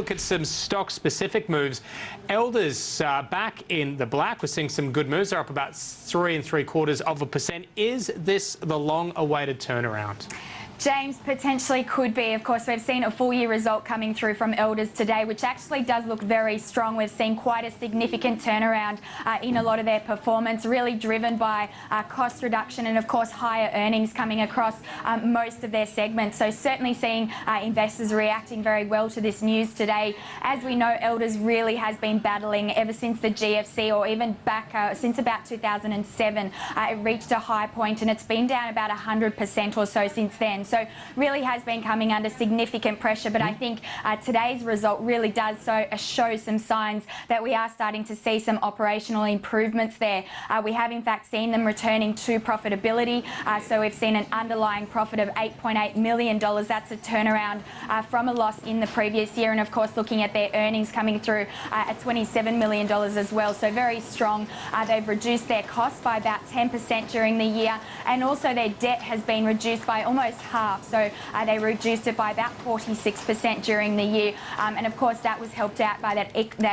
Look at some stock-specific moves. Elders back in the black. We're seeing some good moves. They're up about 3.75%. Is this the long-awaited turnaround? James, potentially could be. Of course, we've seen a full-year result coming through from Elders today, which actually does look very strong. We've seen quite a significant turnaround in a lot of their performance, really driven by cost reduction and, of course, higher earnings coming across most of their segments. So certainly seeing investors reacting very well to this news today. As we know, Elders really has been battling ever since the GFC, or even back since about 2007. It reached a high point, and it's been down about 100% or so since then. So really has been coming under significant pressure, but I think today's result really does show some signs that we are starting to see some operational improvements there. We have in fact seen them returning to profitability, so we've seen an underlying profit of $8.8 million. That's a turnaround from a loss in the previous year, and of course looking at their earnings coming through at $27 million as well, so very strong. They've reduced their costs by about 10% during the year, and also their debt has been reduced by almost half. So they reduced it by about 46% during the year, and of course that was helped out by that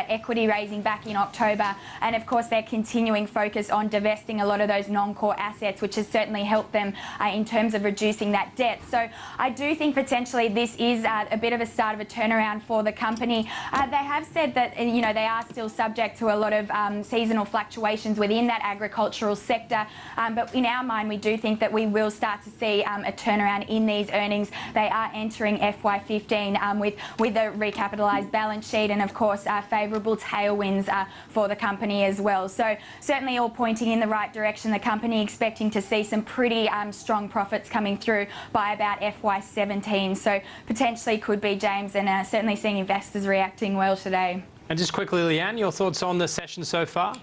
equity raising back in October, and of course their continuing focus on divesting a lot of those non-core assets, which has certainly helped them in terms of reducing that debt. So I do think potentially this is a bit of a start of a turnaround for the company. They have said that they are still subject to a lot of seasonal fluctuations within that agricultural sector, but in our mind we do think that we will start to see a turnaround in these earnings. They are entering FY15 with a recapitalised balance sheet, and of course favourable tailwinds for the company as well. So certainly all pointing in the right direction. The company expecting to see some pretty strong profits coming through by about FY17. So potentially could be, James, and certainly seeing investors reacting well today. And just quickly, Leanne, your thoughts on the session so far?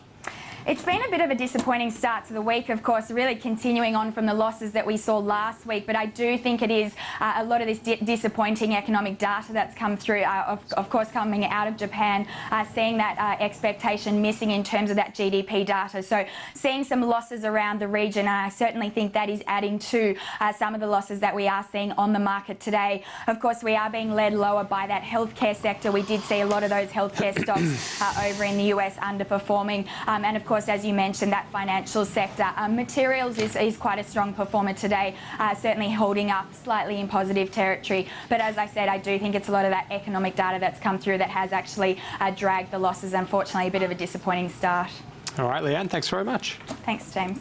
It's been a bit of a disappointing start to the week, of course, really continuing on from the losses that we saw last week, but I do think it is a lot of this disappointing economic data that's come through, of course coming out of Japan, seeing that expectation missing in terms of that GDP data. So seeing some losses around the region, and I certainly think that is adding to some of the losses that we are seeing on the market today. Of course, we are being led lower by that healthcare sector. We did see a lot of those healthcare stocks over in the US underperforming, and of course, as you mentioned, that financial sector. Materials is quite a strong performer today, certainly holding up slightly in positive territory. But as I said, I do think it's a lot of that economic data that's come through that has actually dragged the losses. Unfortunately, a bit of a disappointing start. All right, Leanne, thanks very much. Thanks, James.